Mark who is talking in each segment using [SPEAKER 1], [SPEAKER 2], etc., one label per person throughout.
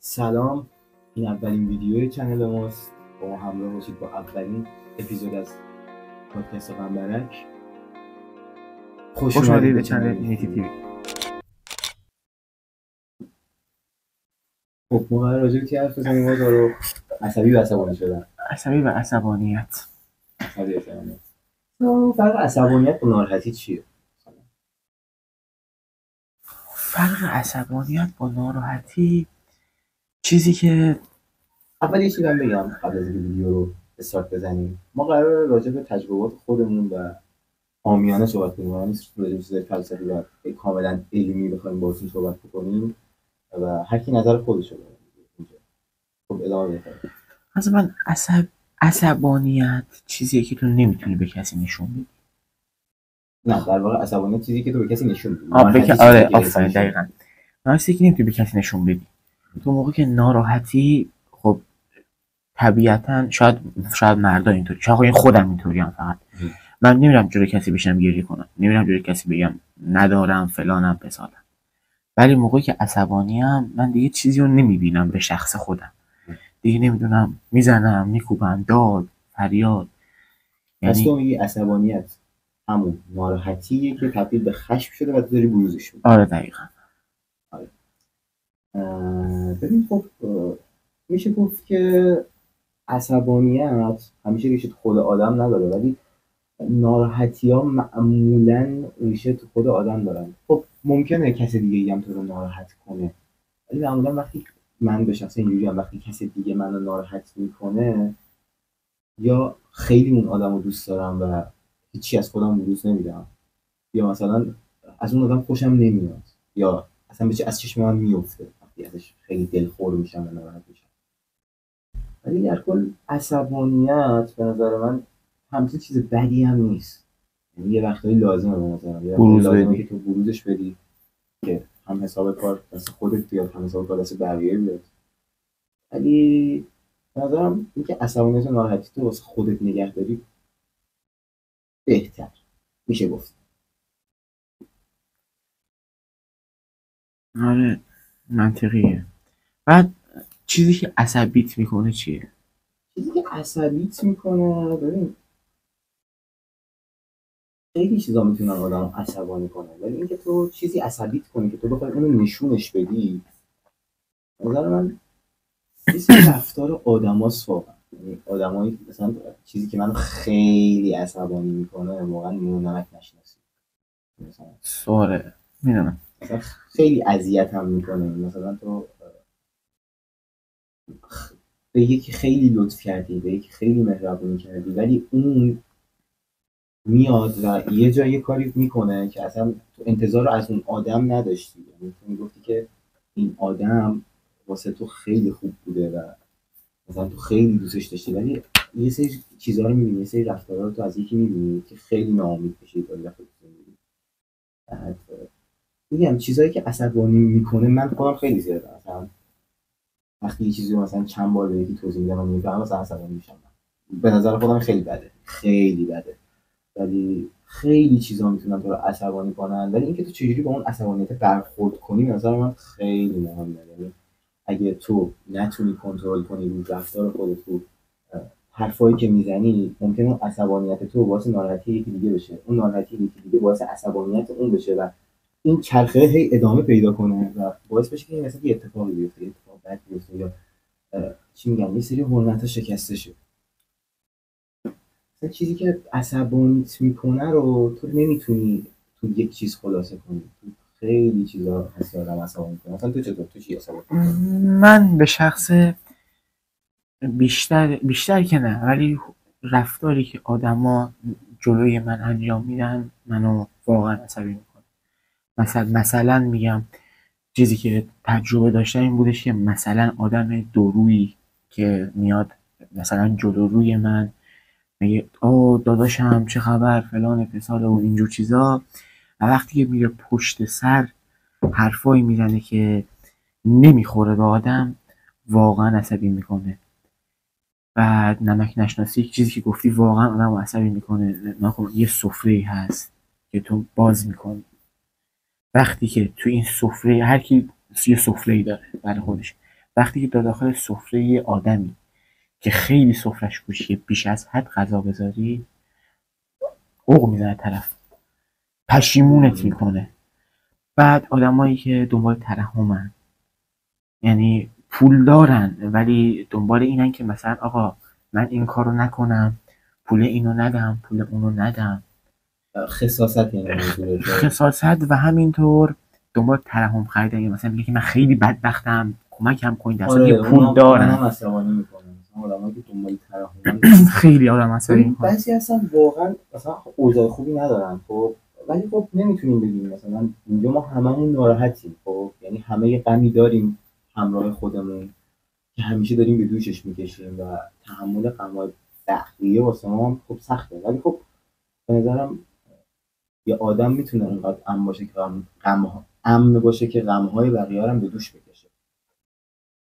[SPEAKER 1] سلام، این اولین ویدیوی چنل ماست. با ما همراه باشید با اولین اپیزود از پادکست قنبرک. خوش اومدید به چنل نیتی تیوی. خب ما قرار راجع به چی حرف بزنیم؟ ما رو عصبی و عصبانی شدن.
[SPEAKER 2] عصبی و عصبانیت.
[SPEAKER 1] فرق عصبانیت با ناراحتی چیه؟
[SPEAKER 2] فرق عصبانیت با ناراحتی چیزی که
[SPEAKER 1] اول یه چیزی من بگم قبل از اینکه ویدیو رو استارت بزنیم. ما قرار راجع به تجربات خودمون و عامیانه صحبت کنیم. ما نیست راجع به چیزای فلسفی و کاملا علمی بخوایم باهاتون صحبت بکنیم و هر کی نظر خودش رو بگه. خب ادامه بده.
[SPEAKER 2] از من عصبانیت چیزیه که تو نمیتونی به کسی نشون بدی.
[SPEAKER 1] نه، در واقع عصبانیت چیزی که تو به کسی نشون بدی.
[SPEAKER 2] آره آفرین، دقیقاً. چیزی که نمیتونی به کسی نشون بدی. تو موقعی که ناراحتی، خب طبیعتاً شاید مردا اینطوری، شاید این خودم اینطوریم. فقط من نمیرم جلوی کسی بشم گریه کنم، نمیرم جلوی کسی بگم ندارم فلانم بسالم. ولی موقعی که عصبانیم من دیگه چیزی رو نمیبینم به شخص خودم، دیگه نمیدونم میزنم میکوبم داد فریاد.
[SPEAKER 1] پس تو میگی عصبانیت همون ناراحتیه که تبدیل به خشم شده و تو داری بروزش میدی.
[SPEAKER 2] آره دقیقاً.
[SPEAKER 1] آره. ببین خب میشه گفت که عصبانیت همیشه ریشه تو خود آدم نداره، ولی ناراحتی ها معمولا ریشه تو خود آدم دارن. خب ممکنه کسی دیگه هم تو رو ناراحت کنه، ولی معمولا وقتی من به شخص اینجوری هم وقتی کسی دیگه منو ناراحت میکنه یا خیلی اون آدم رو دوست دارم و هیچی از خودم بروز نمیدم، یا مثلا از اون آدم خوشم نمیاد یا اصلا از چشم من میفته وقتی ازش خیلی دلخور میشم و ناراحت میشم. ولی در کل عصبانیت به نظر من همچین چیز بدی هم نیست. یعنی یه وقتایی لازمه، به نظرم یه وقتایی لازمه که تو بروزش بدی که هم حساب کار دست خودت بیاد هم حساب کار دست بقیه بیاد. ولی به نظرم اینکه عصبانیت و ناراحتی تو واسه خودت نگه داری بهتر میشه گفت.
[SPEAKER 2] آره منطقیه. بعد چیزی که عصبیت میکنه چیه؟
[SPEAKER 1] چیزی که عصبیت میکنه، ببین خیلی چیزا میتونن آدم عصبانی کنه، ولی اینکه تو چیزی عصبیت کنی که تو بخوای اونو نشونش بدی، نظر من یه رفتار آدماست واقعا. یعنی آدمایی مثلا چیزی که منو خیلی عصبانی میکنه واقعا نمک نشناسی. مثلا
[SPEAKER 2] سواره میدونم
[SPEAKER 1] مثلا خیلی اذیتم میکنه. مثلا تو به یکی خیلی لطف کردی، به یکی خیلی مهربونی کردی، ولی اون میاد و یه جایی کاری میکنه که اصلا تو انتظار رو از اون آدم نداشتی. یعنی تو میگفتی که این آدم واسه تو خیلی خوب بوده و مثلا تو خیلی دوستش داشتی، ولی یه سری چیزا رو میبینی، یه سری رفتارا رو تو از یکی میبینی که خیلی ناامید میشی تا وقتی میبینی. میگم چیزایی که عصبانی میکنه من خودم خیلی زیاده. مثلا وقتی یه چیزی رو مثلا چند بار به یکی توضیح میدم من نمیفهمم مثلا عصبانی میشم. به نظر خودم خیلی بده، خیلی بده. ولی خیلی چیزا میتونن تو رو عصبانی کنن، ولی اینکه تو چجوری با اون عصبانیت برخورد کنی به نظر من خیلی مهمه. یعنی اگه تو نتونی کنترل کنی رو رفتار خودت، رو حرفایی که میزنی، ممکنه عصبانیت تو باعث ناراحتی یکی دیگه بشه، اون ناراحتی یکی دیگه باعث عصبانیت اون بشه و این چرخه هی ادامه پیدا کنه و باعث بشه که مثلا یه اتفاقی بیفته، یه اتفاق بد بیفته یا چی میگم یه سری حرمت‌ها شکسته شه. چیزی که عصبانیت میکنه رو تو نمیتونی تو یک چیز خلاصه کنی. تو خیلی چیزا هست آدم عصبانی میکنه. مثلا تو چطور؟ تو چی عصبانی میکنی؟
[SPEAKER 2] من به شخص بیشتر که نه، ولی رفتاری که آدما جلوی من انجام میدن منو واقعا عصبی میکنه. مثلا میگم چیزی که تجربه داشتم این بودش که مثلا آدم دورویی که میاد مثلا جلو روی من میگه آه داداشم چه خبر فلان فسال و اینجور چیزا، و وقتی که میره پشت سر حرفایی میزنه که نمیخوره به آدم واقعا عصبی میکنه. بعد نمک نشناسی چیزی که گفتی واقعا آدم عصبی میکنه. یه سفره هست که تو باز میکنی، وقتی که تو این سفره هر کی یه سفره‌ای داره برای خودش، وقتی که داخل سفره یه آدمی که خیلی سفرش کوچیکه بیش از حد غذا بذاری، اوق میزنه طرف، پشیمونت میکنه. بعد آدمایی که دنبال ترحمن، یعنی پول دارن ولی دنبال اینن که مثلا آقا من این کارو نکنم، پول اینو ندم، پول اونو ندم،
[SPEAKER 1] خساست یعنی منظورت.
[SPEAKER 2] خساست و همینطور دنبال ترحم خریدن. یا مثلا میگه که من خیلی بدبختم کمکم کنید، در صورتی که پول دارن.
[SPEAKER 1] هم عصبانی میکنن آدمایی که دنبال ترحمن.
[SPEAKER 2] خیلی آدم عصبی میکنن.
[SPEAKER 1] بعضی اصلا واقعا مثلا اوضاع خوبی ندارن، خب ولی خب نمیتونیم بگیم مثلا اینجا ما هممون ناراحتیم، خب یعنی همه یه غمی داریم همراه خودمون که همیشه داریم به دوشش میکشیم و تحمل غم‌های بقیه واسه ما خب سخته. ولی خب به نظرم یه آدم میتونه اونقدر امن باشه که امن باشه که غم‌های بقیه رو هم به دوش بکشه.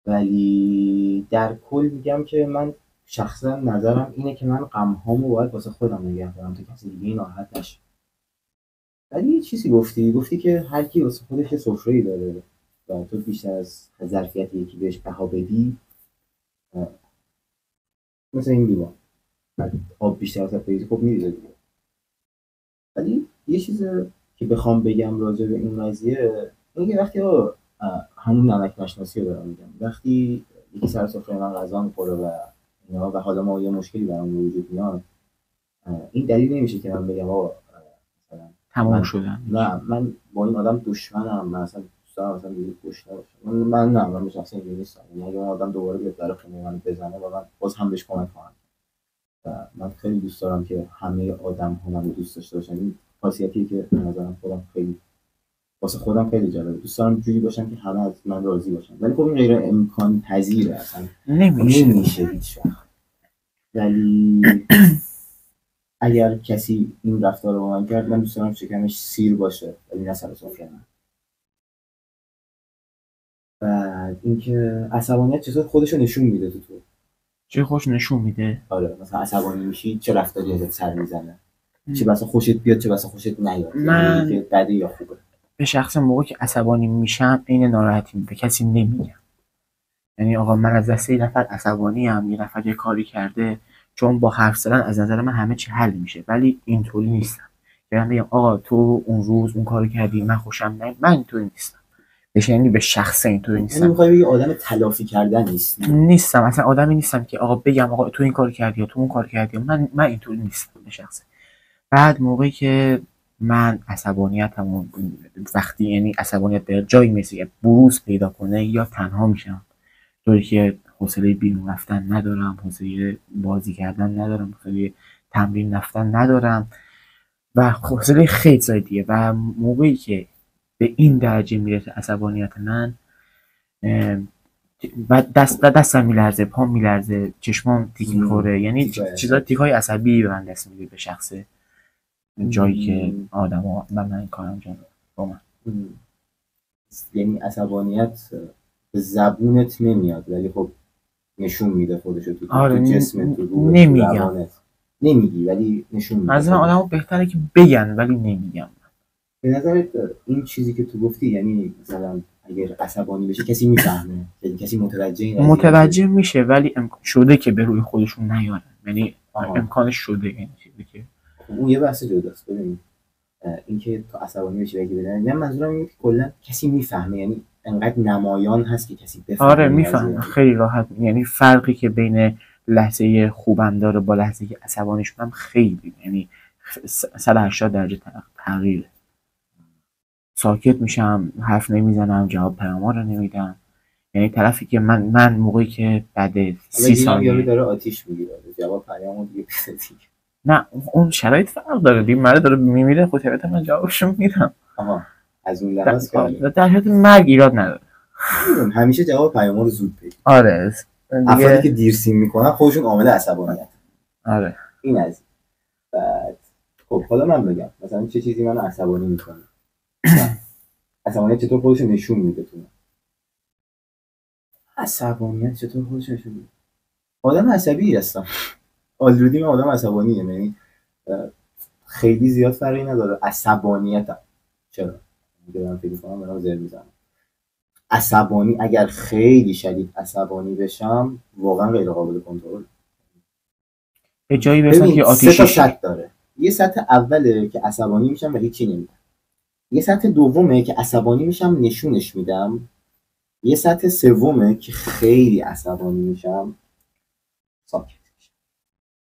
[SPEAKER 1] ولی در کل میگم که من شخصا نظرم اینه که من غم‌هامو باید واسه خودم نگه دارم تا کسی دیگه ناراحت نشه. ولی یه چیزی گفتی که هر کی واسه خودش یه سفره‌ای داره و تو بیشتر از ظرفیت یکی بهش بها بدی، مثل این لیوان آب بیشتر از بریزی خب میریزه دیگه. ولی یه چیز که بخوام بگم راجع به این قضیه اینه که وقتی همون نمک نشناسی رو دارم میگم، وقتی یکی سر سفره من غذا میخوره و اینا و حالا ما یه مشکلی برام وجود میاد، این دلیل نمیشه که من بگم آقا مثلا
[SPEAKER 2] تمام شدن.
[SPEAKER 1] نه من با این آدم دشمنم، من اصلا دوست دارم مثلا دیگه گوش نباشم. من شخصا اینجوری نیستم. یعنی اگه اون آدم دوباره بیاد در خونه من بزنه و من باز هم بهش کمک کنم و من خیلی دوست دارم که همه آدم‌ها منو دوست داشته باشن. این خاصیتیه که به نظرم خودم خیلی واسه خودم خیلی جالبه. دوست دارم جوری باشم که همه از من راضی باشن. ولی خب این غیر امکان پذیره، اصلا نمیشه هیچ وقت. ولی اگر کسی این رفتار رو با من کرد، من دوست دارم شکمش سیر باشه ولی نه سر سفره من. بعد اینکه عصبانیت چطور خودشو نشون میده تو
[SPEAKER 2] چه خوش نشون میده؟
[SPEAKER 1] آره مثلا عصبانی میشی چه رفتاری ازت سر میزنه، چه بسا خوشت بیاد چه بسا خوشت نیاد،
[SPEAKER 2] من
[SPEAKER 1] که بده یا خوبه.
[SPEAKER 2] به شخص موقعی که عصبانی میشم عین ناراحتی به کسی نمیگم. یعنی آقا من از دست یه نفر عصبانی ام، یه نفر یه کاری کرده، چون با حرف زدن از نظر من همه چی حل میشه، ولی اینطوری نیستم که من بگم آقا تو اون روز اون کاری کردی من خوشم نیومد. من اینطوری نیستم. یعنی به شخص اینطوری نیستم.
[SPEAKER 1] یعنی میخوای بگی آدم تلافی کردن
[SPEAKER 2] نیستم. اصلا آدمی نیستم که آقا بگم آقا تو این کار کردی یا تو اون کار کردی. من اینطوری نیستم به شخص. بعد موقعی که من عصبانیتم وقتی یعنی عصبانیت به جایی میرسه بروز پیدا کنه یا تنها میشم، طوری که حوصله بیرون رفتن ندارم، حوصله بازی کردن ندارم، حوصله تمرین رفتن ندارم و حوصله خیلی زیادیه. و موقعی که به این درجه میرسه عصبانیت من و دستم میلرزه، پام میلرزه، چشمام تیک میخوره، یعنی چیزا تیکای عصبی به من دست میده به شخصه جایی که آدما من این کارو انجام با من.
[SPEAKER 1] یعنی عصبانیت به زبونت نمیاد ولی خب نشون میده خودشو تو جسمت، تو روحت،
[SPEAKER 2] نمیگم.
[SPEAKER 1] نمیگی ولی نشون میده.
[SPEAKER 2] مثلا آدما بهتره که بگن ولی نمیگم.
[SPEAKER 1] به نظرت این چیزی که تو گفتی یعنی مثلا اگر عصبانی بشه کسی میفهمه، یعنی کسی متوجه
[SPEAKER 2] میشه ولی شده که به روی خودشون نیارن، یعنی امکانش شده. این چیزی که
[SPEAKER 1] اون یه بحث جداست. ببین اینکه تو عصبانی بشی بگی بدن، من منظورم اینه که کلا کسی میفهمه، یعنی انقدر نمایان هست که کسی بفهمه.
[SPEAKER 2] آره میفهمه خیلی راحت. یعنی فرقی که بین لحظه خوبم داره با لحظه که عصبانی شدم خیلی، یعنی 180 درجه تغییره. ساکت میشم، حرف نمیزنم، جواب پیام‌ها رو نمیدم. یعنی طرفی که من موقعی که بعد 30 ثانیه
[SPEAKER 1] داره آتیش میگیره جواب پیامو دیگه دیگه
[SPEAKER 2] نه اون شرایط فرق داره دیگه. مرد داره میمیره خب طبیعتا من جوابشو میدم.
[SPEAKER 1] از اون لحاظ که
[SPEAKER 2] در حالت مرگ ایراد نداره.
[SPEAKER 1] همیشه جواب پیام‌ها رو زود بدید.
[SPEAKER 2] آره
[SPEAKER 1] افرادی که دیرسیم میکنن خودشون عامل عصبانیت.
[SPEAKER 2] آره
[SPEAKER 1] این از بعد. خب حالا من بگم مثلا چه چیزی منو عصبانی میکنه. عصبانیت چطور خودشو نشون میده تو من؟ عصبانیت چطور خودشو نشون میده؟ آدم عصبی هستم. آلردی من آدم عصبانیه، یعنی خیلی زیاد فرقی نداره عصبانیتم. چرا؟ میگم فکر کنم برام زر میزنم. عصبانی، اگر خیلی شدید عصبانی بشم واقعا غیر قابل کنترل.
[SPEAKER 2] به جایی برسم
[SPEAKER 1] ببین
[SPEAKER 2] که
[SPEAKER 1] 3 تا
[SPEAKER 2] آتیشی
[SPEAKER 1] سطح داره. یه سطح اوله که عصبانی میشم و هیچی نمیگم. یه سطح دومه که عصبانی میشم نشونش میدم. یه سطح سومه که خیلی عصبانی میشم ساکت میشم.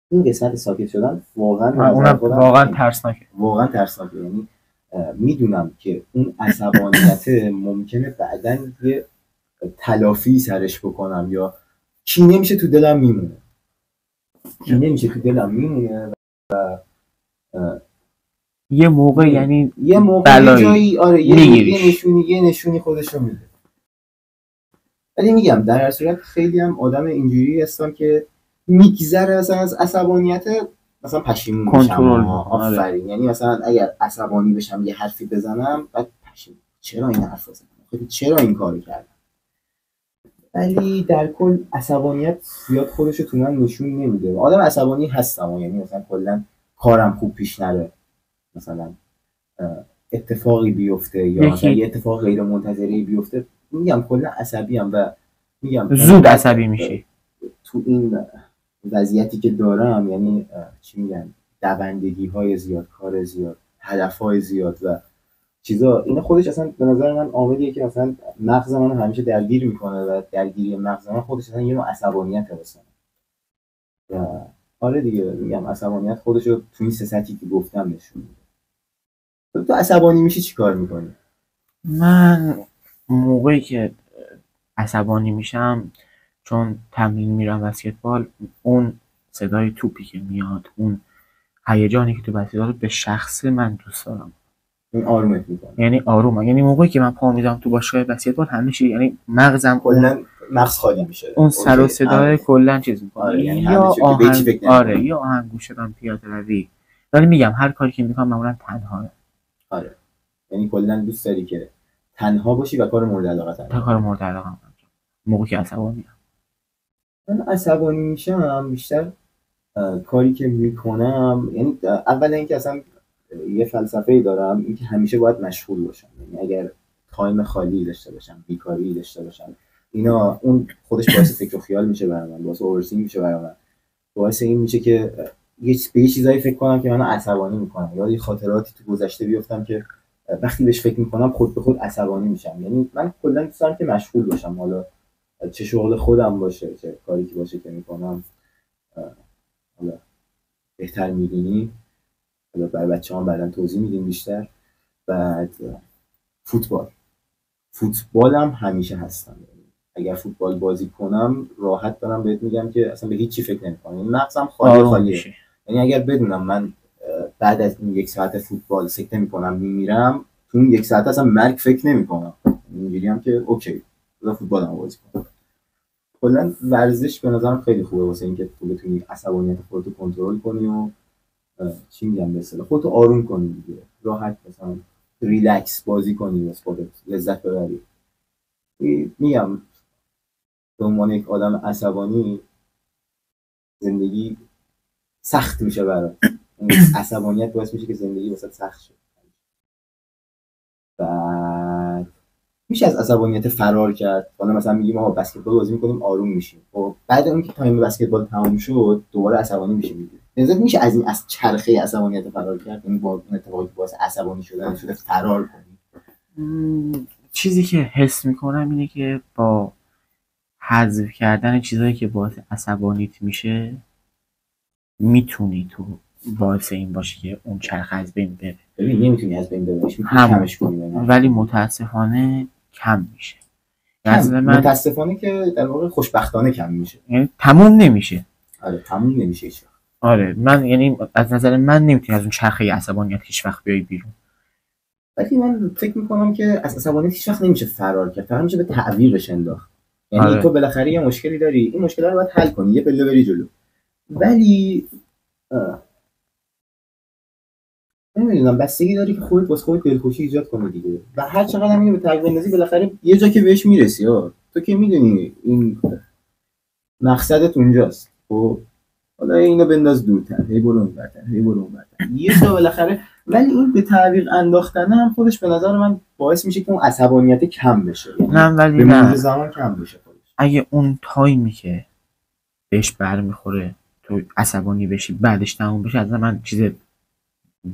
[SPEAKER 1] این قسمت ساکت شدن واقعا
[SPEAKER 2] اونم واقعا ترسناکه.
[SPEAKER 1] واقعا ترسناکه. یعنی میدونم که اون عصبانیت ممکنه بعداً یه تلافی سرش بکنم یا کینه میشه تو دلم میمونه.
[SPEAKER 2] یه موقع یعنی
[SPEAKER 1] یه موقع یه جایی آره یه نشونی خودش رو میده. ولی میگم در هر صورت خیلی هم آدم اینجوری هستم که میگذره مثلا از عصبانیت مثلا پشیمون میشم. آفرین. یعنی مثلا اگر عصبانی بشم یه حرفی بزنم بعد پشیمون چرا این حرف زدم، چرا این کارو کردم. ولی در کل عصبانیت زیاد خودش رو تو من نشون نمیده. آدم عصبانی هستم، یعنی مثلا کلا کارم خوب پیش نره، مثلا اتفاقی بیفته یا مثلا یه اتفاق غیر منتظره بیفته، میگم کلا عصبی ام و میگم
[SPEAKER 2] زود عصبی میشی.
[SPEAKER 1] تو این وضعیتی که دارم یعنی چی میگن دوندگی های زیاد، کار زیاد، هدف های زیاد و چیزا، اینا خودش اصلا به نظر من عاملیه که مثلا مغز من همیشه درگیر میکنه و درگیری مغز من خودش اصلا یه نوع عصبانیت هست. و آره دیگه میگم عصبانیت خودش رو تو این سه سطحی که گفتم نشون میده. تو عصبانی میشی چی کار میکنی؟
[SPEAKER 2] من موقعی که عصبانی میشم چون تمرین میرم بسکتبال، اون صدای توپی که میاد، اون هیجانی که تو بسکتبال به شخص من دوست دارم.
[SPEAKER 1] این آرومت میکنه.
[SPEAKER 2] یعنی آرومه. یعنی موقعی که من پا میذارم تو باشگاه بسکتبال همه چی، یعنی مغزم
[SPEAKER 1] کلا مغز خالی میشه.
[SPEAKER 2] اون سر و صدای کلا چیز میکنه.
[SPEAKER 1] آره یعنی یا آهنگ
[SPEAKER 2] یا آهنگ گوش بدم، پیاده روی. ولی میگم هر کاری که میکنم معمولا تنهاه.
[SPEAKER 1] آره یعنی کلا دوست داری که تنها باشی و کار مورد علاقت انجام بدی.
[SPEAKER 2] کار مورد علاقه انجام. موقعی که عصبانی
[SPEAKER 1] من عصبانی میشم بیشتر کاری که میکنم، یعنی اولا اینکه اصلا یه فلسفه‌ای دارم اینکه همیشه باید مشغول باشم. یعنی اگر تایم خالی داشته باشم، بیکاری داشته باشم، اینا اون خودش باعث فکر و خیال میشه برای من، باعث اورثینگ میشه برای من، باعث این میشه که به یه چیزایی فکر کنم که منو عصبانی میکنه، یا یه خاطراتی تو گذشته بیفتم که وقتی بهش فکر میکنم خود به خود عصبانی میشم. یعنی من کلا دوست دارم که مشغول باشم، حالا چه شغل خودم باشه چه کاری که باشه که میکنم. حالا بهتر میدونی، حالا برای بچه‌ها بعداً توضیح میدیم بیشتر. بعد فوتبالم همیشه هستم. اگر فوتبال بازی کنم راحت دارم بهت میگم که اصلا به هیچی فکر نمی‌کنم، این مغزم خالیه. یعنی اگر بدونم من بعد از این 1 ساعت فوتبال سکته میکنم میمیرم، تو اون 1 ساعت اصلا مرگ فکر نمی‌کنم. اینجوریام که اوکی بذار فوتبالم بازی کنم. کلا ورزش به نظرم خیلی خوبه واسه اینکه تو بتونی عصبانیت خودت رو کنترل کنی و چی میگم به اصطلاح خودت آروم کنی دیگه، راحت مثلا ریلکس بازی کنی، واسه خودت لذت ببری. میگم به عنوان یک آدم عصبانی زندگی سخت میشه برات. عصبانیت باعث میشه که زندگی واسه سخت شه. بعد میشه از عصبانیت فرار کرد. حالا مثلا میگیم آها بسکتبال بازی میکنیم آروم میشیم، خب بعد اون که تایم بسکتبال تموم شد دوباره عصبانی میشیم. نظرت میشه از این چرخه عصبانیت فرار کرد؟ یعنی با اون اتفاقی که باعث عصبانی شدن شده فرار کنی؟
[SPEAKER 2] چیزی که حس میکنم اینه که با حذف کردن چیزایی که باعث عصبانیت میشه میتونی تو باعث این باشی که اون چرخه از بین بره.
[SPEAKER 1] ببین نمیتونی از بین ببریش، میتونی کمش کنی،
[SPEAKER 2] ولی متاسفانه کم میشه.
[SPEAKER 1] متاسفانه که در واقع خوشبختانه کم میشه،
[SPEAKER 2] یعنی تموم نمیشه.
[SPEAKER 1] آره تموم نمیشه هیچ وقت.
[SPEAKER 2] آره من یعنی از نظر من نمیتونی از اون چرخه عصبانیت هیچ وقت بیای بیرون.
[SPEAKER 1] ولی من فکر میکنم که از عصبانیت هیچ وقت نمیشه فرار کرد، فقط میشه به تعویقش انداخت. یعنی آره. تو بالاخره یه مشکلی داری، این مشکل رو باید حل کنی، یه پله بری جلو. ولی نمیدونم بستگی داری که خودت واسه خودت دلخوشی ایجاد کنی دیگه. و هر چقدر هم اینو به تعویق بندازی بالاخره یه جا که بهش میرسی. تو که میدونی این مقصدت اونجاست. خب حالا اینو بنداز دورتر، هی برو اونورتر، یه جا بالاخره ولی این به تعویق انداختن هم خودش به نظر من باعث میشه که اون عصبانیت کم بشه، یعنی
[SPEAKER 2] نه ولی
[SPEAKER 1] به مرور
[SPEAKER 2] نه،
[SPEAKER 1] زمان کم بشه خودش.
[SPEAKER 2] اگه اون تایمی که بهش برمیخوره تو عصبانی بشی بعدش تموم بشه، از من چیز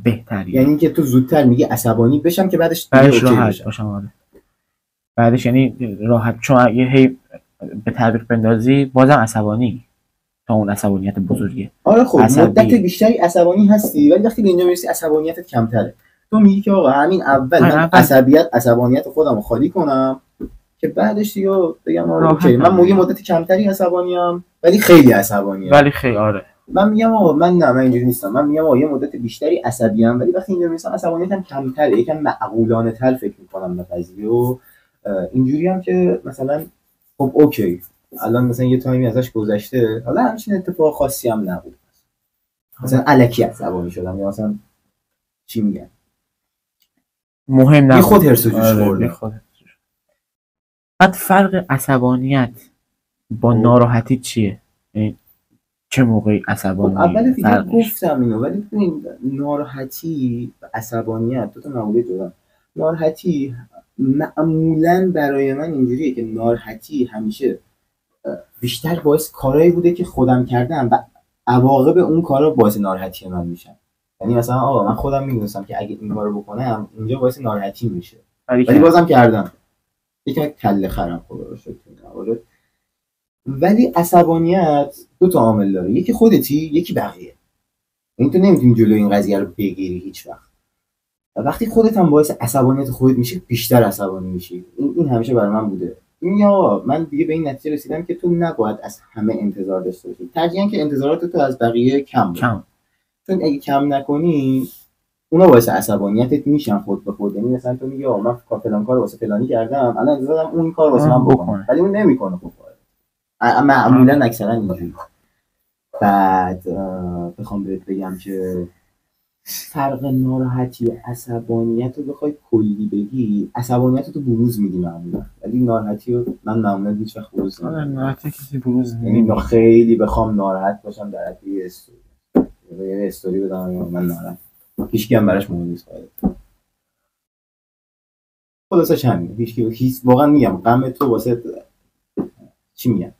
[SPEAKER 2] بهتریه.
[SPEAKER 1] یعنی اینکه تو زودتر میگی عصبانی بشم که بعدش
[SPEAKER 2] بعدش
[SPEAKER 1] اوکی
[SPEAKER 2] راحت
[SPEAKER 1] بشم.
[SPEAKER 2] باشم. آره بعدش یعنی راحت، چون اگه هی به تعویق بندازی بازم عصبانی تا اون عصبانیت بزرگه.
[SPEAKER 1] آره خب
[SPEAKER 2] عصبی.
[SPEAKER 1] مدت بیشتری عصبانی هستی ولی وقتی به اینجا میرسی عصبانیتت کمتره. تو میگی که آقا همین اول من عصبانیت خودم رو خالی کنم که بعدش دیگه بگم آره اوکی من یه مدت کمتری عصبانیم ولی خیلی عصبانیم.
[SPEAKER 2] ولی خیلی آره.
[SPEAKER 1] من میگم آقا من اینجوری نیستم، من میگم آقا یه مدت بیشتری عصبیم ولی وقتی اینجا میرسم عصبانیتم کمتره، یکم معقولانه تر فکر میکنم به قضیه و اینجوری هم که مثلا خب اوکی الان مثلا یه تایمی ازش گذشته، حالا همچین اتفاق خاصی هم نبود، مثلا الکی عصبانی شدم یا مثلا چی میگن
[SPEAKER 2] مهم نبود،
[SPEAKER 1] بی خود هرس و جوش خوردم.
[SPEAKER 2] بعد فرق عصبانیت با ناراحتی چیه؟ یعنی چه موقعی عصبانی؟
[SPEAKER 1] اول دیگه گفتم اینو، ولی ببین ناراحتی و عصبانیت دو تا موضوع جدا. ناراحتی معمولا برای من اینجوریه که ناراحتی همیشه بیشتر باعث کارایی بوده که خودم کردم و عواقب اون کارا باعث ناراحتی من میشن. یعنی مثلا آقا من خودم میدونستم که اگه این کارو بکنم اینجا باعث ناراحتی میشه ولی بازم کردم، یکم کله خرم خدا رو شکر. ولی عصبانیت دو تا عامل داره، یکی خودتی یکی بقیه. این تو نمیتونی جلوی این قضیه رو بگیری هیچ وقت. وقتی خودت هم باعث عصبانیت خودت میشی بیشتر عصبانی میشی. این همیشه برای من بوده. میگم آقا من دیگه به این نتیجه رسیدم که تو نباید از همه انتظار داشته باشی، ترجیحاً که انتظارات تو از بقیه کم کن. چون اگه کم نکنی اونا باعث عصبانیتت میشن خود به خود. یعنی مثلا تو میگی آقا من فلان کارو واسه فلانی کردم الان انتظارم اون کار واسه من بکنه ولی اون نمیکنه. خب معمولا اکثرا اینجوری. بعد بخوام بهت بگم که فرق ناراحتی و عصبانیت رو بخوای کلی بگی، عصبانیت رو تو بروز میدی معمولا ولی ناراحتی رو من معمولا هیچ وقت بروز نمیدم.
[SPEAKER 2] ناراحتی کسی بروز
[SPEAKER 1] نمیدم. یعنی خیلی بخوام ناراحت باشم در حد یه استوری بدم من ناراحت، هیچکی هم براش مهم نیست. خلاصش همین، هیچ واقعا میگم غم تو واسه چی میگم،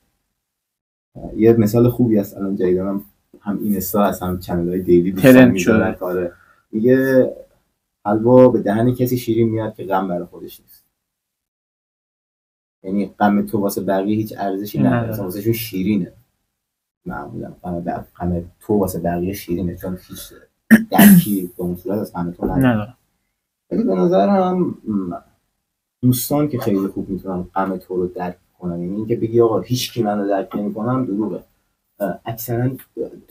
[SPEAKER 1] یه مثال خوبی هست الان جدیدن هم اینستا هست هم چنل‌های دیلی دوستان میذارن کاره، میگه حلوا به دهن کسی شیرین میاد که غم برای خودش نیست. یعنی غم تو واسه بقیه هیچ ارزشی نداره، مثلا واسه شون شیرینه. معمولا غم تو واسه بقیه شیرینه چون هیچ درکی به اون صورت از غم تو نداره. ولی به نظرم دوستان که خیلی خوب میتونن غم تو رو درک کنن، یعنی اینکه بگی آقا هیچ کی منو درک نمی‌کنه دروغه. اکثرا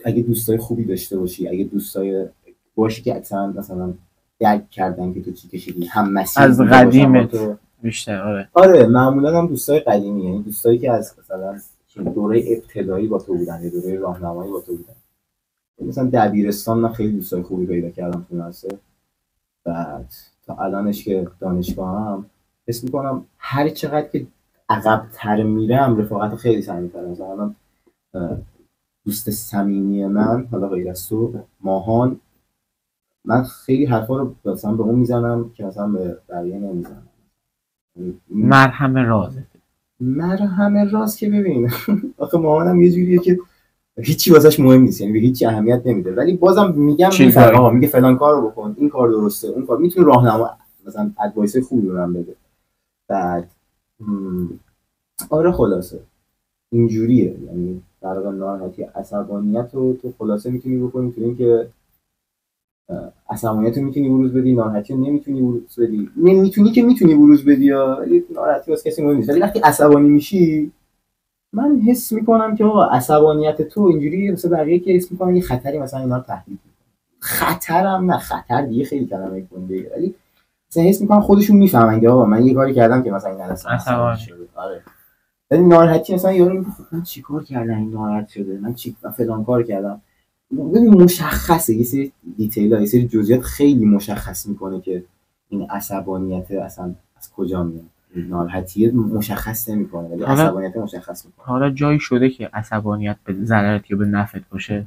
[SPEAKER 1] اگه دوستای خوبی داشته باشی، اگه دوستای باشی که اکثرا مثلا درک کردن که تو چی کشیدی، هم مسیر
[SPEAKER 2] از قدیمت بیشتر. آره
[SPEAKER 1] معمولا هم دوستای قدیمی، یعنی دوستایی که از مثلا دوره ابتدایی با تو بودن یا دوره راهنمایی با تو بودن. مثلا دبیرستان من خیلی دوستای خوبی پیدا کردم تو مدرسه، بعد تا الانش که دانشگاهم حس می‌کنم هر چقدر که عقب‌تر میرم رفاقت خیلی صمیمی‌تره. مثلا دوست صمیمی من حالا غیر از تو ماهان، من خیلی حرفا رو مثلا به اون میزنم که مثلا به بقیه نمیزنم. مرهم راز که ببین آخه ماهانم یه جوریه که هیچی واسش مهم نیست، یعنی به هیچ اهمیت نمیده ولی بازم میگم میگه فلان کارو بکن، این کار درسته، اون کار میتونه راهنما مثلا ادوایس خوبی به من بده. بعد آره خلاصه اینجوریه، یعنی فرق ناراحتی عصبانیت رو تو خلاصه میتونی بکنی تو این که عصبانیت رو میتونی بروز بدی، ناراحتی رو نمیتونی بروز بدی. نمیتونی که میتونی بروز بدی ولی ناراحتی واسه کسی مهم نیست. ولی وقتی عصبانی میشی من حس میکنم که آقا عصبانیت تو اینجوری مثلا بقیه که حس میکنن یه خطری مثلا اینا رو تهدید میکنه. خطرم نه، خطر دیگه خیلی کلمه گنده، ولی مثلا حس میکنم خودشون میفهمن که آقا من یه کاری کردم که مثلا این عصبانی شده. آره ولی ناراحتی مثلا یارو میگه من چیکار کردم این ناراحت شده، من فلان کار کردم. ببین مشخصه یه سری دیتیل‌ها، یه سری جزئیات خیلی مشخص میکنه که این عصبانیت اصلا از کجا میاد. ناراحتی مشخص نمیکنه ولی عصبانیت مشخص میکنه.
[SPEAKER 2] حالا جایی شده که عصبانیت به ضررت یا به نفعت باشه؟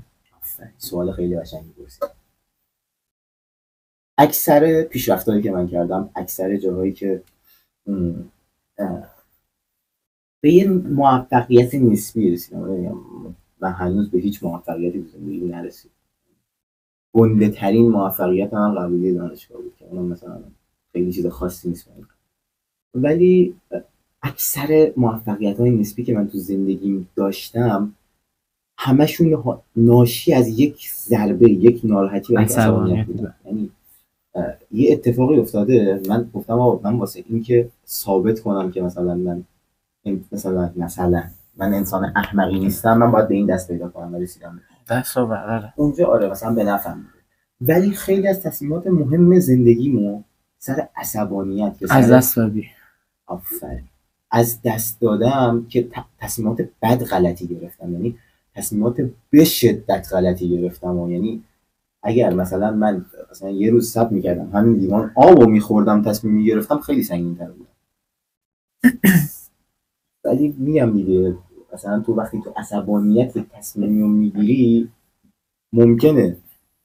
[SPEAKER 1] سوال خیلی قشنگی پرسیدی. اکثر پیشرفت‌هایی که من کردم، اکثر جاهایی که به یه موفقیت نسبی رسیدم، من هنوز به هیچ موفقیتی تو زندگی نرسیدم. گنده ترین موفقیت من قبولی دانشگاه بود که اونم مثلا خیلی چیز خاصی نیست، ولی اکثر موفقیت‌های نسبی که من تو زندگیم داشتم همشون ناشی از یک ضربه، یک ناراحتی و یک عصبانیت بودن. یعنی یه اتفاقی افتاده، من گفتم من واسه این که ثابت کنم که مثلا من انسان احمقی نیستم، من باید به این دست پیدا کنم و رسیدم
[SPEAKER 2] دست رو برداره
[SPEAKER 1] اونجا. آره مثلا به نفعم بوده، ولی خیلی از تصمیمات مهم زندگیمو سر عصبانیت
[SPEAKER 2] از دست دادی.
[SPEAKER 1] آفرین. از دست دادم که تصمیمات بد غلطی گرفتم، یعنی تصمیمات به شدت غلطی گرفتم. و یعنی اگر مثلا من یه روز صبر میکردم همین لیوان آبو میخوردم تصمیم میگرفتم، خیلی سنگین‌تر بود. ولی میگم دیگه مثلا تو وقتی تو عصبانیت تصمیم رو میگیری ممکنه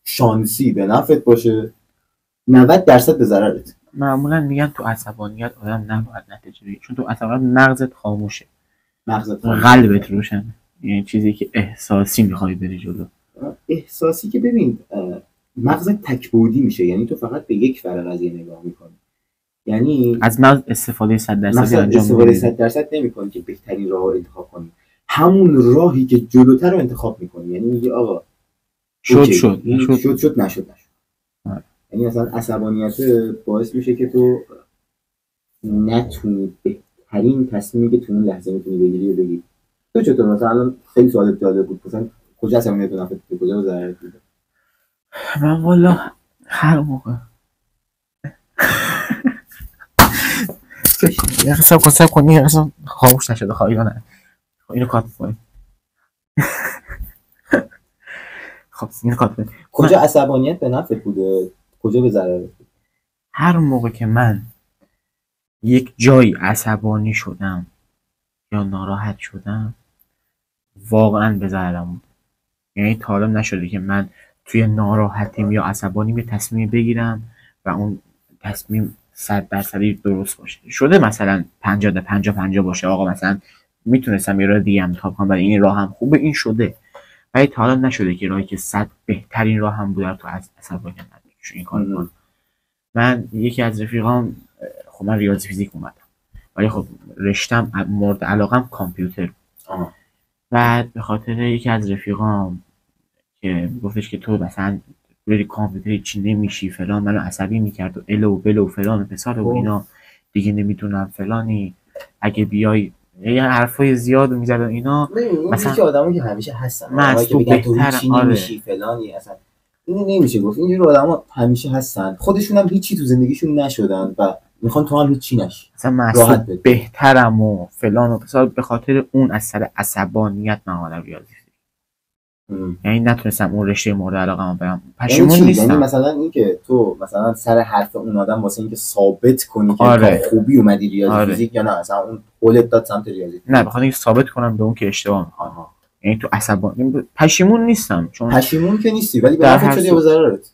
[SPEAKER 1] شانسی به نفعت باشه، 90% به ضررت.
[SPEAKER 2] معمولا میگن تو عصبانیت آدم نباید نتیجه بگیره، چون تو عصبانیت مغزت خاموشه، قلبت روشنه، یعنی چیزی که احساسی میخوای بری جلو.
[SPEAKER 1] احساسی که ببین مغزت تک‌بعدی میشه، یعنی تو فقط به یک ور قضیه نگاه میکنی، یعنی
[SPEAKER 2] از مغز استفاده 100% انجام
[SPEAKER 1] 100% نمیکنی که بهترین راه رو انتخاب کنی، همون راهی که جلوتر رو انتخاب میکنی. یعنی میگی آقا شد نشد. یعنی مثلا عصبانیت باعث میشه که تو نتونی بهترین تصمیمی که تو اون لحظه میتونی بگیری و بگیری. تو چطور؟ مثلا خیلی سوال جالب بود، مثلا کجا عصبانیت نفت بود، کجا ضرر بود؟
[SPEAKER 2] من والا هر موقع یه سب کنی اصلا خاموش نشده خواهی یا نه، اینو کات کنی. خب اینو کات کنی.
[SPEAKER 1] کجا عصبانیت به نفت بوده، کجا به ضرر بود؟
[SPEAKER 2] هر موقع که من یک جایی عصبانی شدم یا ناراحت شدم واقعا به ضررم بود. یعنی تا حالا نشده که من توی ناراحتیم یا عصبانیم یه تصمیم بگیرم و اون تصمیم 100% درست باشه. شده مثلا 50-50 باشه، آقا مثلا میتونستم یه راه دیگه انتخاب کنم ولی این راه هم خوبه، این شده. ولی تا حالا نشده که راهی که 100 بهترین راه هم بوده تو عصبانیت این کار کنم. من یکی از رفیقام، خب من ریاضی فیزیک اومدم ولی خب رشتم مورد علاقم کامپیوتر. بعد به خاطر یکی از رفیقام که گفتش که تو مثلا روی کامپیوتر چی نمیشی فلان، منو عصبی میکرد و الو بلو فلان و پسر و اینا، دیگه نمیدونم فلانی، اگه بیای یه حرفای زیاد میزدن اینا.
[SPEAKER 1] مثلا که آدمایی که همیشه هستن،
[SPEAKER 2] من
[SPEAKER 1] که بگن تو چی نمیشی فلانی، اصلا این نمیشه گفت. اینجوری آدما همیشه هستن، خودشون هم هیچی تو زندگیشون نشدن و میخوان تو هم هیچی نشی،
[SPEAKER 2] مثلا من بهترم و فلان و پسر. به خاطر اون از سر عصبانیت من اومدم ریاضی. یعنی نتونستم اون رشته مورد علاقه‌ام برم، پشیمون نیستم.
[SPEAKER 1] یعنی مثلا این که تو مثلا سر حرف اون آدم واسه اینکه ثابت کنی که خوبی اومدی ریاضی فیزیک یا نه، مثلا اون قولت داد سمت ریاضی،
[SPEAKER 2] نه بخاطر اینکه ثابت کنم به اون که اشتباه می‌کنم. یعنی تو عصبان پشیمون نیستم، چون
[SPEAKER 1] پشیمون که نیستی ولی به نفعت شد یا به ضررت.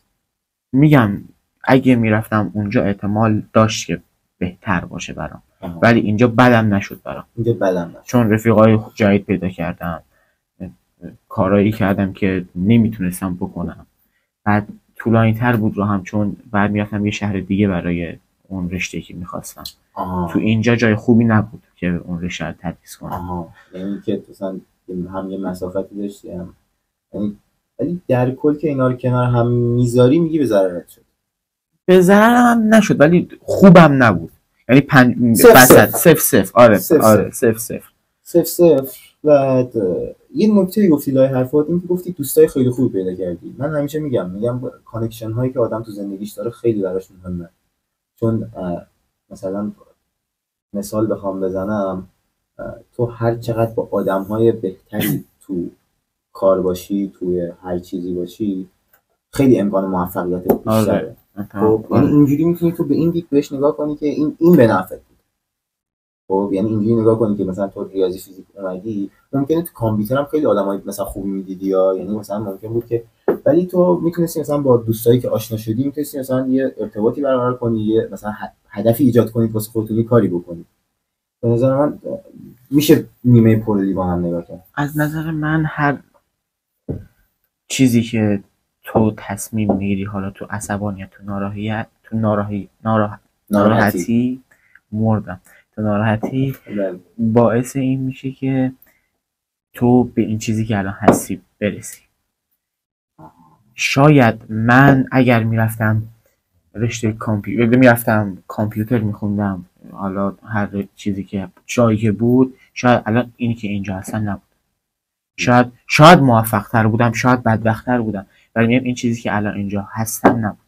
[SPEAKER 2] میگم اگه میرفتم اونجا احتمال داشت که بهتر باشه برام، ولی اینجا بدم نشد برام.
[SPEAKER 1] اینجا بدم نشد،
[SPEAKER 2] چون رفیقای جدید پیدا کردم، کارایی کردم که نمیتونستم بکنم. بعد طولانی تر بود رو هم، چون بعد میرفتم یه شهر دیگه برای اون رشته که میخواستم. تو اینجا جای خوبی نبود که اون رشته رو تدریس کنم.
[SPEAKER 1] یعنی که مثلا هم یه مسافتی داشتی هم، یعنی ولی در کل که اینا رو کنار هم میذاری میگی به ضررت شد.
[SPEAKER 2] به ضررم هم نشد ولی خوبم نبود. یعنی صفر. آره صفر.
[SPEAKER 1] بعد یه نکته گفتی لای حرفات، این که گفتی دوستای خیلی خوب پیدا کردی. من همیشه میگم کانکشن هایی که آدم تو زندگیش داره خیلی براش مهمه. چون مثلا مثال بخوام بزنم، تو هر چقدر با آدم های بهتری تو کار باشی، توی هر چیزی باشی، خیلی امکان موفقیت بیشتره. یعنی اینجوری میتونی تو به این دید بهش نگاه کنی که این به نفعت. خب یعنی اینجوری نگاه کنی که مثلا تو ریاضی فیزیک اومدی، ممکنه تو کامپیوتر هم خیلی آدمای مثلا خوبی میدیدی، یا یعنی مثلا ممکن بود که ولی تو میتونستی مثلا با دوستایی که آشنا شدی میتونستی مثلا یه ارتباطی برقرار کنی، یه مثلا هدفی ایجاد کنید واسه خودتون، یه کاری بکنید. به نظر من میشه نیمه پر لیوان هم نگاه کرد.
[SPEAKER 2] از نظر من هر چیزی که تو تصمیم میگیری، حالا تو عصبانیت، تو ناراحتی مردم، تو ناراحتی باعث این میشه که تو به این چیزی که الان هستی برسی. شاید من اگر میرفتم رشته کامپیوتر میخوندم، حالا هر چیزی که جایی که بود، شاید الان اینی که اینجا هستم نبود. شاید موفق تر بودم، شاید بدبخت تر بودم، ولی میگم این چیزی که الان اینجا هستم نبود.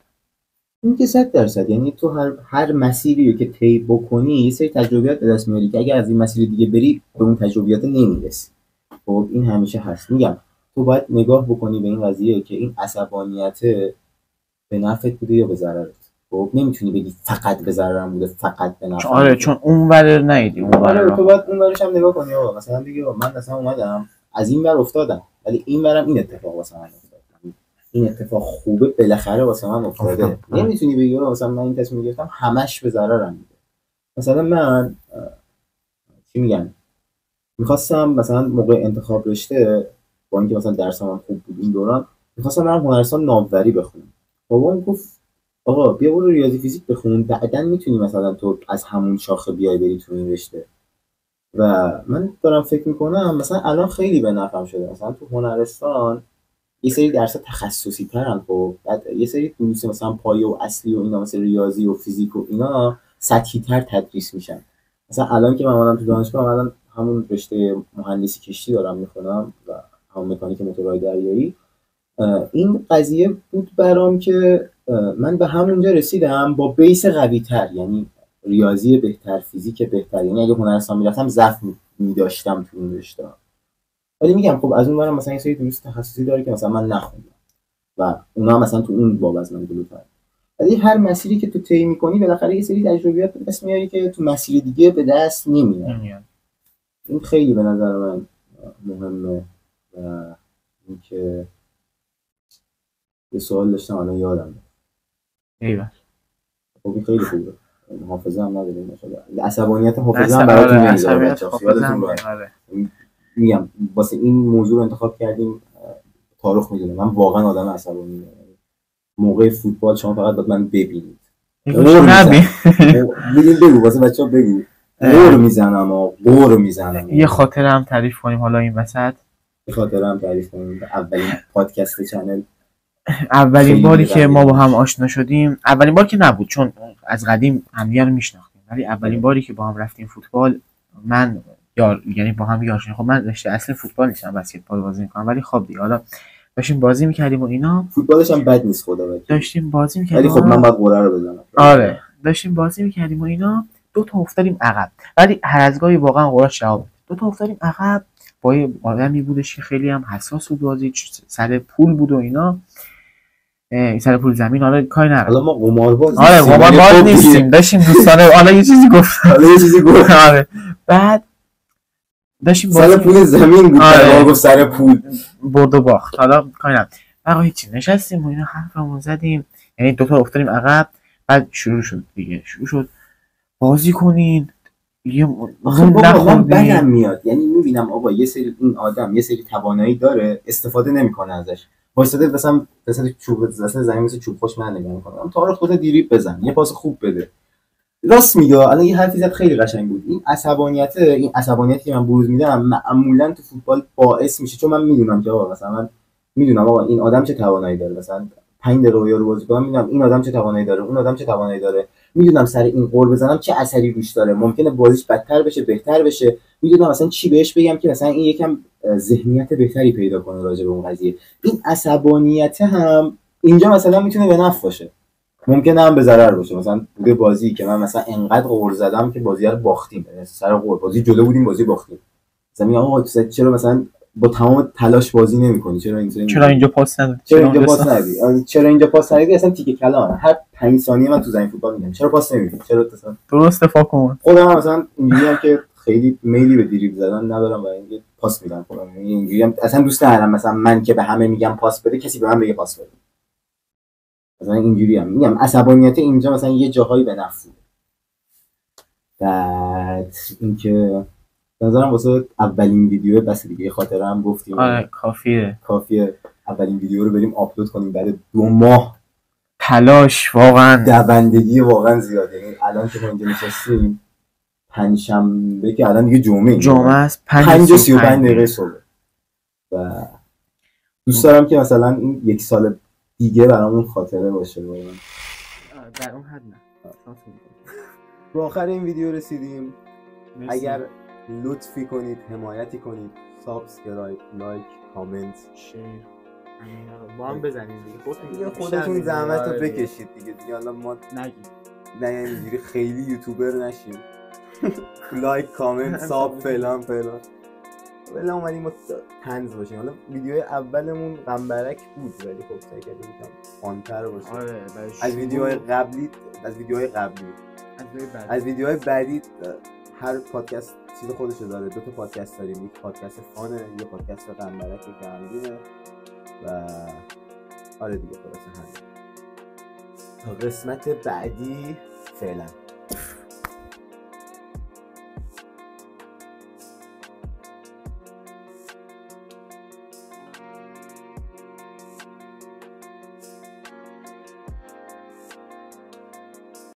[SPEAKER 1] این که 100%، یعنی تو هر مسیری که طی بکنی یه سری تجربیات به دست میاری که اگر از این مسیر دیگه بری به اون تجربیات نمیرسی. خب این همیشه هست. میگم تو باید نگاه بکنی به این قضیه که این عصبانیت به نفعت بوده یا به ضررت. خب نمیتونی بگی فقط به ضررم بوده، فقط به نفعم.
[SPEAKER 2] آره، چون اونور نیدی،
[SPEAKER 1] آره تو باید اونورش هم نگاه کنی. آقا مثلا بگی من مثلا اومدم از این ور افتادم، ولی این ورم این اتفاق واسه من افتاد، این اتفاق خوبه بالاخره واسه من افتاده. نمیتونی بگی مثلا من این تصمیم گرفتم همش به ضررم بوده. مثلا من چی میگن، میخواستم مثلا موقع انتخاب رشته، با اینکه مثلا درسم خوب بود این دوران، میخواستم برم هنرستان ناوبری بخونم. بابام گفت آقا بیا برو ریاضی فیزیک بخون، بعدن میتونی مثلا تو از همون شاخه بیای بری تو این رشته. و من دارم فکر میکنم مثلا الان خیلی به نفعم شده. مثلا تو هنرستان یه سری درس تخصصی ترن، خب بعد یه سری دروس مثلا پایه و اصلی و اینا مثل ریاضی و فیزیک و اینا سطحی تر تدریس میشن. مثلا الان که من اومدم تو دانشگاه، الان همون رشته مهندسی کشتی دارم میخونم و همون مکانیک موتورهای دریایی. این قضیه بود برام که من به همونجا رسیدم با بیس قوی تر، یعنی ریاضی بهتر، فیزیک بهتر. یعنی اگه هنرستان میرفتم ضعف میداشتم تو اون رشته. ولی میگم خب از اون برم مثلا یه سری دروس تخصصی داره که مثلا من نخوندم و اونا مثلا تو اون باب از من جلوتر. ولی هر مسیری که تو طی می‌کنی بالاخره یه سری تجربیات به دست میاری که تو مسیر دیگه به دست نمیاد. این خیلی به نظر من مهمه. و اینکه یه سوال داشتم الان یادم
[SPEAKER 2] ایول.
[SPEAKER 1] خب این خیلی خوبه. حافظه هم نداریم ماشاءالله. عصبانیت حافظه هم براتون نمیذاره. میگم واسه این موضوع رو انتخاب کردیم. تاریخ میدونه من واقعا آدم عصبانی موقع فوتبال شما فقط باید من ببینید. بگو واسه بچه‌ها بگو. قور میزنم.
[SPEAKER 2] یه خاطره هم تعریف کنیم حالا این وسط.
[SPEAKER 1] یه خاطره هم تعریف کنیم. اولین پادکست چنل،
[SPEAKER 2] اولین باری که ما با هم آشنا شدیم، اولین بار که نبود چون از قدیم همدیگه رو میشناختیم، ولی اولین باری که با هم رفتیم فوتبال، من یعنی با هم یار شدیم. خب من رشته اصلی فوتبال نیستم، بسکتبال بازی میکنم، ولی خب دیگه حالا داشتیم بازی میکردیم و اینا.
[SPEAKER 1] فوتبالش هم بد نیست خدا وکیل.
[SPEAKER 2] داشتیم بازی میکردیم
[SPEAKER 1] ولی خب من باید قرعه رو بزنم.
[SPEAKER 2] آره داشتیم بازی میکردیم و اینا، دو تا افتادیم عقب، ولی هر از گاهی واقعا قرعه جواب. دو تا افتادیم عقب با یه آدمی بودش که خیلی هم حساس بود بازی، سر پول بود و اینا، سر پول زمین. حالا کاری نداره،
[SPEAKER 1] حالا ما قمارباز
[SPEAKER 2] آره قمارباز نیستیم، داشتیم دوستانه حالا یه چیزی گفت آره بعد داشتیم
[SPEAKER 1] سر پول زمین بود. آره. گفت سر پول
[SPEAKER 2] برد و باخت. حالا کاری نداره، آقا هیچ نشستیم و اینا حرفمون زدیم، یعنی دو تا افتادیم عقب. بعد شروع شد بازی کنین.
[SPEAKER 1] من بدم میاد، یعنی میبینم آقا یه سری این آدم یه سری توانایی داره استفاده نمیکنه ازش. واسطه مثلا چوب زمین مثل چوب خوش من نگاه میکنم. تاریخ خودت دیریب بزن، یه پاس خوب بده. راست میگه. الان یه حرفی زد خیلی قشنگ بود. این عصبانیتی که من بروز میدم معمولا تو فوتبال باعث میشه، چون من میدونم که آقا مثلا میدونم آقا این آدم چه توانایی داره، مثلا 5 دقیقه یارو بازی کنم میدونم این آدم چه توانایی داره، اون آدم چه توانایی داره، میدونم سر این قور بزنم چه اثری روش داره، ممکنه بازیش بدتر بشه بهتر بشه، میدونم مثلا چی بهش بگم که مثلا این یکم ذهنیت بهتری پیدا کنه راجع به اون قضیه. این عصبانیت هم اینجا مثلا میتونه به نفع باشه، ممکنه هم به ضرر باشه. مثلا بوده بازی که من مثلا انقدر قور زدم که بازی رو باختیم، سر قور بازی جلو بودیم بازی باختیم. مثلا میگم آقا چرا مثلا با تمام تلاش بازی نمی‌کنی، چرا
[SPEAKER 2] اینجا پاس ندادی،
[SPEAKER 1] چرا اینجا پاس ندادی اصلا تیکه کلام. هر 5 ثانیه من تو زمین فوتبال میگم چرا پاس نمیدی، چرا مثلا
[SPEAKER 2] درست دفاع کن.
[SPEAKER 1] خودم مثلا اینجوریام که خیلی میلی به دریبل زدن ندارم و اینکه پاس میدم خودم. اینجوری هم اصلا دوست ندارم مثلا من که به همه میگم پاس بده کسی به من بگه پاس بده. مثلا اینجوری هم میگم عصبانیت اینجا مثلا یه جاهایی به نفع. بعد اینکه نظرم واسه اولین ویدیو بس دیگه خاطره هم گفتیم.
[SPEAKER 2] آره کافیه
[SPEAKER 1] اولین ویدیو رو بریم آپلود کنیم بعد 2 ماه
[SPEAKER 2] تلاش، واقعا
[SPEAKER 1] دوندگی واقعا زیاده. یعنی الان که ما اینجا نشستیم پنجشنبه که الان دیگه جمعه
[SPEAKER 2] است
[SPEAKER 1] 5:35 دقیقه صبح و دوست دارم که مثلا این 1 سال دیگه برامون خاطره باشه. واقعا
[SPEAKER 2] در اون حد نه.
[SPEAKER 1] به آخر این ویدیو رسیدیم. اگر لطفی کنید حمایتی کنید، سابسکرایب، لایک، کامنت،
[SPEAKER 2] شیر با هم بزنید دیگه.
[SPEAKER 1] خودتون زحمت رو بکشید دیگه حالا ما نه اینجوری خیلی یوتیوبر نشیم. لایک، کامنت، ساب، فلان ولی اومدیم ما طنز باشیم. حالا ویدیوهای اولمون غمبرک بود ولی خب سعی کردیم یکم فان‌تر باشه.
[SPEAKER 2] آره
[SPEAKER 1] از ویدیوهای قبلی از ویدیوهای بعدی هر پادکست چیز خودشه داره. 2 تا پادکست داریم، یک پادکست فانه، یک پادکست غمبرک که غمگینه و آره دیگه خلاصه همین. تا قسمت بعدی فعلا.